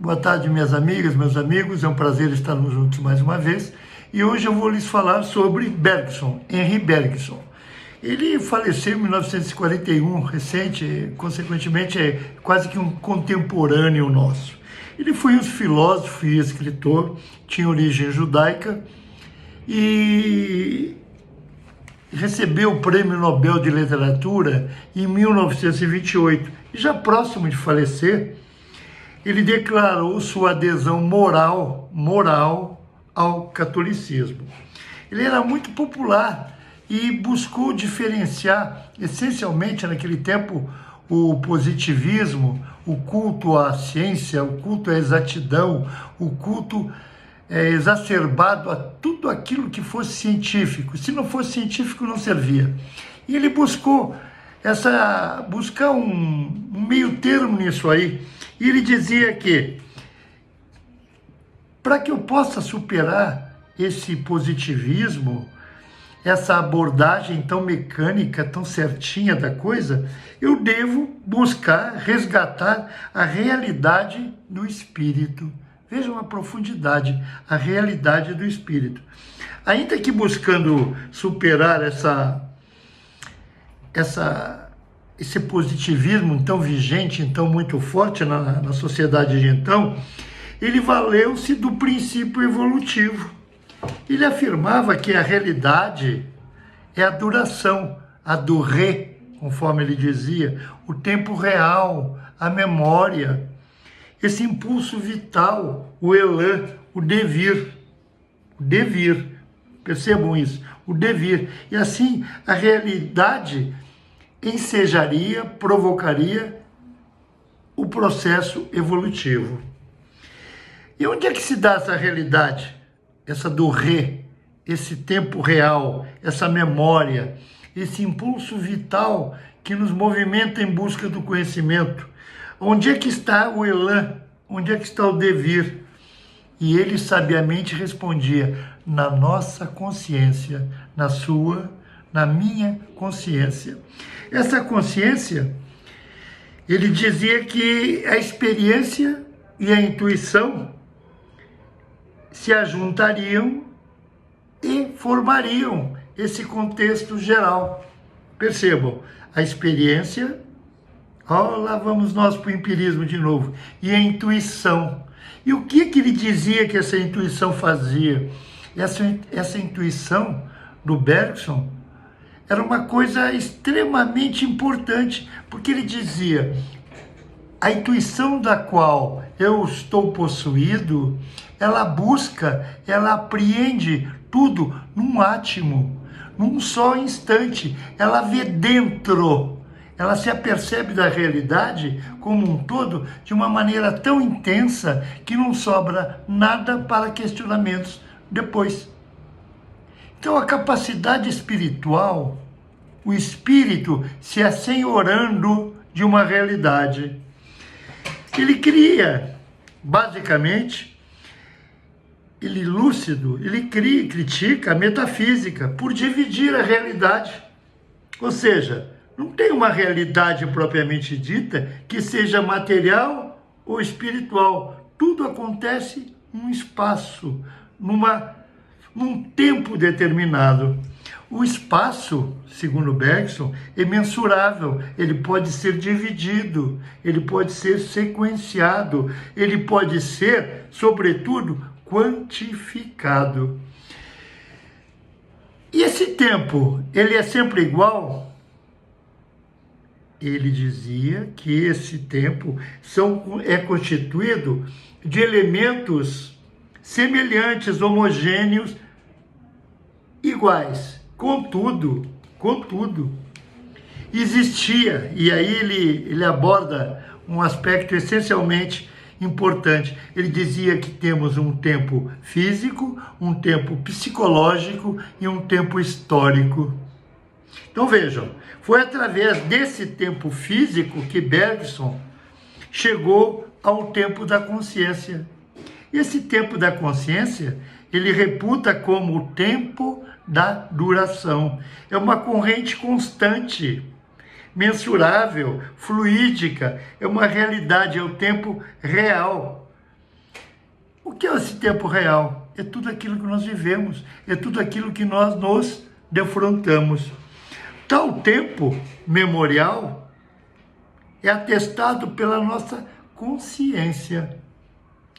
Boa tarde, minhas amigas, meus amigos. É um prazer estarmos juntos mais uma vez. E hoje eu vou lhes falar sobre Bergson, Henri Bergson. Ele faleceu em 1941, recente, consequentemente é quase que um contemporâneo nosso. Ele foi um filósofo e escritor, tinha origem judaica e recebeu o Prêmio Nobel de Literatura em 1928. E já próximo de falecer, ele declarou sua adesão moral ao catolicismo. Ele era muito popular e buscou diferenciar, essencialmente naquele tempo, o positivismo, o culto à ciência, o culto à exatidão, o culto exacerbado a tudo aquilo que fosse científico. Se não fosse científico, não servia. E ele buscar um meio termo nisso aí. E ele dizia que, para que eu possa superar esse positivismo, essa abordagem tão mecânica, tão certinha da coisa, eu devo buscar resgatar a realidade do espírito. Vejam a profundidade, a realidade do espírito. Ainda que buscando superar esse positivismo tão vigente, então muito forte na sociedade de então, ele valeu-se do princípio evolutivo. Ele afirmava que a realidade é a duração, a durée, conforme ele dizia, o tempo real, a memória, esse impulso vital, o elan, o devir. O devir, percebam isso, o devir. E assim, a realidade ensejaria, provocaria o processo evolutivo. E onde é que se dá essa realidade? Essa durée, esse tempo real, essa memória, esse impulso vital que nos movimenta em busca do conhecimento. Onde é que está o elan? Onde é que está o devir? E ele sabiamente respondia: na nossa consciência, na sua, na minha consciência. Essa consciência, ele dizia que a experiência e a intuição se ajuntariam e formariam esse contexto geral. Percebam, a experiência, lá vamos nós para o empirismo de novo, e a intuição. E o que ele dizia que essa intuição fazia? Essa intuição do Bergson era uma coisa extremamente importante, porque ele dizia: a intuição da qual eu estou possuído, ela busca, ela apreende tudo num átimo, num só instante. Ela vê dentro, ela se apercebe da realidade como um todo de uma maneira tão intensa que não sobra nada para questionamentos depois. Então a capacidade espiritual, o espírito se assenhorando de uma realidade. Ele cria, basicamente, ele lúcido, ele critica a metafísica por dividir a realidade. Ou seja, não tem uma realidade propriamente dita que seja material ou espiritual. Tudo acontece num espaço, num tempo determinado. O espaço, segundo Bergson, é mensurável, ele pode ser dividido, ele pode ser sequenciado, ele pode ser, sobretudo, quantificado. E esse tempo, ele é sempre igual? Ele dizia que esse tempo é constituído de elementos semelhantes, homogêneos, iguais. Contudo, existia, e aí ele aborda um aspecto essencialmente importante. Ele dizia que temos um tempo físico, um tempo psicológico e um tempo histórico. Então vejam, foi através desse tempo físico que Bergson chegou ao tempo da consciência. Esse tempo da consciência, ele reputa como o tempo da duração. É uma corrente constante, mensurável, fluídica, é uma realidade, é o tempo real. O que é esse tempo real? É tudo aquilo que nós vivemos, é tudo aquilo que nós nos defrontamos. Tal tempo memorial é atestado pela nossa consciência.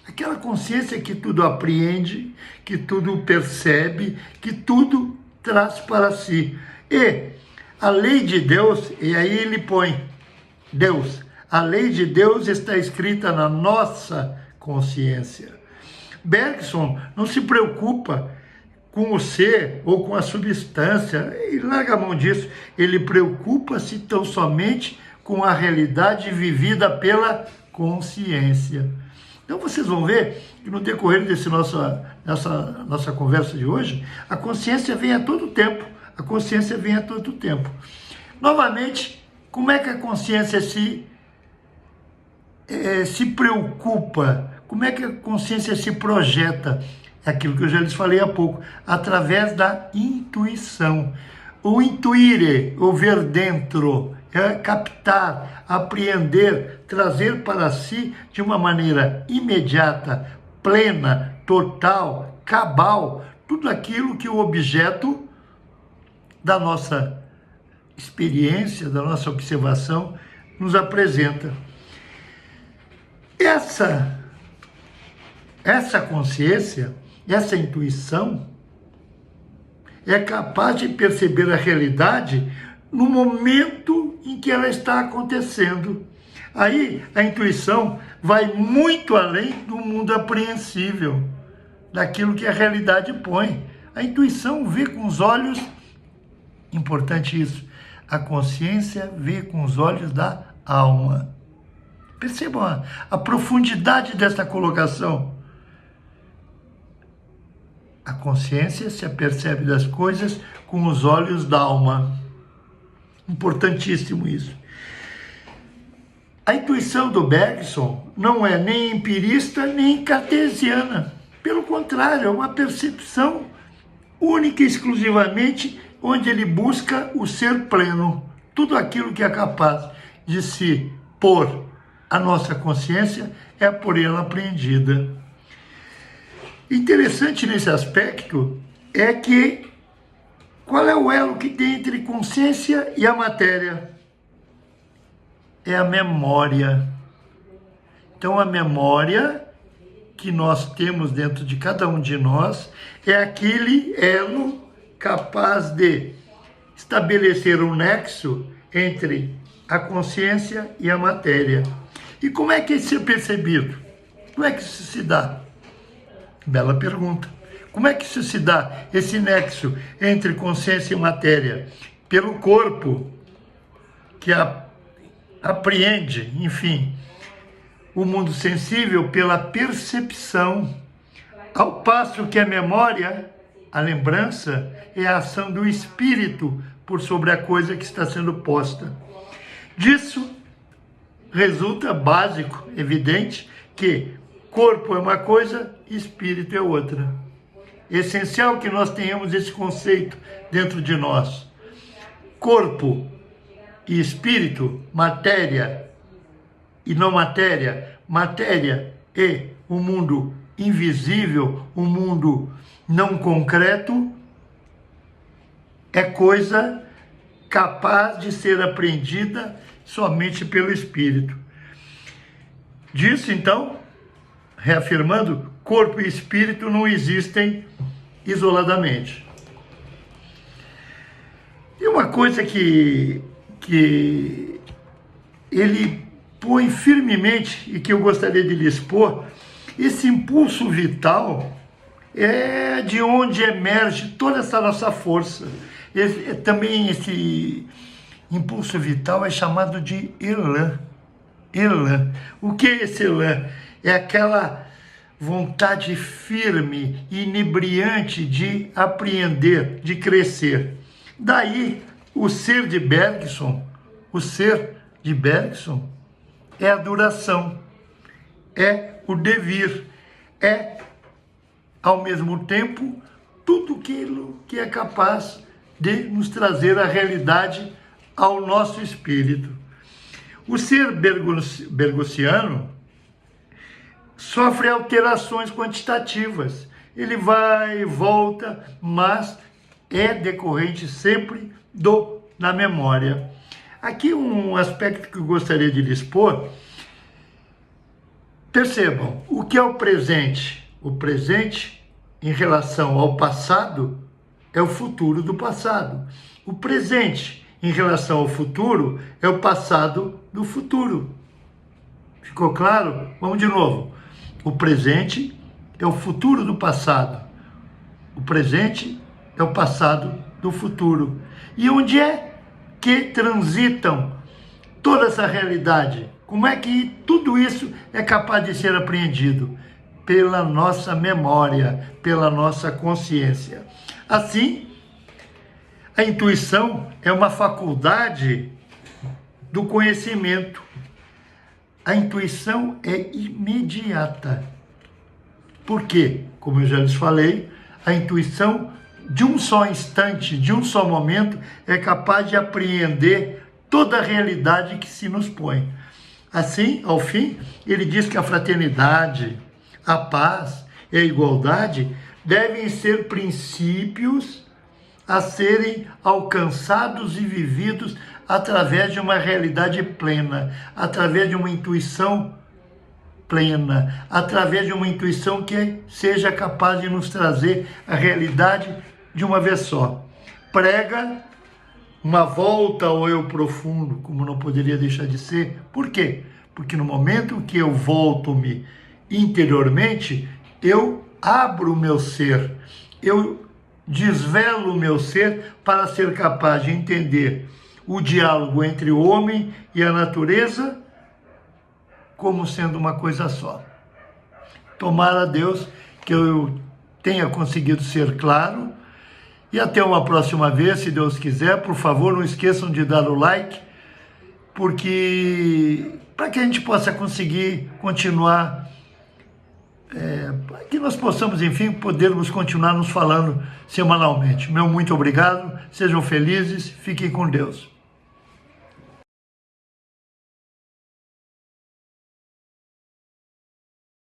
Aquela consciência que tudo apreende, que tudo percebe, que tudo traz para si. E a lei de Deus, e aí ele põe Deus, a lei de Deus está escrita na nossa consciência. Bergson não se preocupa com o ser ou com a substância, e larga a mão disso, ele preocupa-se tão somente com a realidade vivida pela consciência. Então vocês vão ver que no decorrer dessa nossa conversa de hoje, a consciência vem a todo tempo. A consciência vem a todo tempo. Novamente, como é que a consciência se preocupa? Como é que a consciência se projeta? É aquilo que eu já lhes falei há pouco, através da intuição. O intuire, o ver dentro, é captar, apreender, trazer para si de uma maneira imediata, plena, total, cabal, tudo aquilo que o objeto da nossa experiência, da nossa observação nos apresenta. Essa consciência, essa intuição é capaz de perceber a realidade no momento em que ela está acontecendo. Aí a intuição vai muito além do mundo apreensível, daquilo que a realidade põe. A intuição vê com os olhos, importante isso, a consciência vê com os olhos da alma. Percebam a profundidade dessa colocação. A consciência se apercebe das coisas com os olhos da alma. Importantíssimo isso. A intuição do Bergson não é nem empirista nem cartesiana. Pelo contrário, é uma percepção única e exclusivamente onde ele busca o ser pleno. Tudo aquilo que é capaz de se pôr à nossa consciência é por ela apreendida. Interessante nesse aspecto é que qual é o elo que tem entre consciência e a matéria? É a memória. Então a memória que nós temos dentro de cada um de nós é aquele elo capaz de estabelecer um nexo entre a consciência e a matéria. E como é que isso é percebido? Como é que isso se dá? Bela pergunta. Como é que isso se dá, esse nexo entre consciência e matéria? Pelo corpo, que apreende, enfim, o mundo sensível pela percepção, ao passo que a memória, a lembrança, é a ação do espírito por sobre a coisa que está sendo posta. Disso resulta básico, evidente, que corpo é uma coisa, espírito é outra. É essencial que nós tenhamos esse conceito dentro de nós. Corpo e espírito, matéria e não matéria. Matéria é o mundo invisível, o mundo não concreto, é coisa capaz de ser apreendida somente pelo espírito. Disso, então, reafirmando, corpo e espírito não existem isoladamente. E uma coisa que ele põe firmemente e que eu gostaria de lhe expor, esse impulso vital é de onde emerge toda essa nossa força. Também esse impulso vital é chamado de elan. Elan. O que é esse elan? É aquela vontade firme e inebriante de apreender, de crescer. Daí, o ser de Bergson é a duração, é o devir, é, ao mesmo tempo, tudo aquilo que é capaz de nos trazer a realidade ao nosso espírito. O ser bergsiano sofre alterações quantitativas. Ele vai e volta, mas é decorrente sempre da memória. Aqui um aspecto que eu gostaria de lhes expor. Percebam, o que é o presente? O presente, em relação ao passado, é o futuro do passado. O presente, em relação ao futuro, é o passado do futuro. Ficou claro? Vamos de novo. O presente é o futuro do passado. O presente é o passado do futuro. E onde é que transitam toda essa realidade? Como é que tudo isso é capaz de ser apreendido? Pela nossa memória, pela nossa consciência. Assim, a intuição é uma faculdade do conhecimento. A intuição é imediata. Por quê? Como eu já lhes falei, a intuição, de um só instante, de um só momento, é capaz de apreender toda a realidade que se nos põe. Assim, ao fim, ele diz que a fraternidade, a paz e a igualdade devem ser princípios a serem alcançados e vividos através de uma realidade plena, através de uma intuição plena, através de uma intuição que seja capaz de nos trazer a realidade de uma vez só. Prega uma volta ao eu profundo, como não poderia deixar de ser. Por quê? Porque no momento que eu volto-me interiormente, eu abro o meu ser, eu desvelo o meu ser para ser capaz de entender o diálogo entre o homem e a natureza como sendo uma coisa só. Tomara a Deus que eu tenha conseguido ser claro. E até uma próxima vez, se Deus quiser. Por favor, não esqueçam de dar o like, porque para que a gente possa conseguir continuar, para que nós possamos, enfim, podermos continuar nos falando semanalmente. Meu muito obrigado, sejam felizes, fiquem com Deus.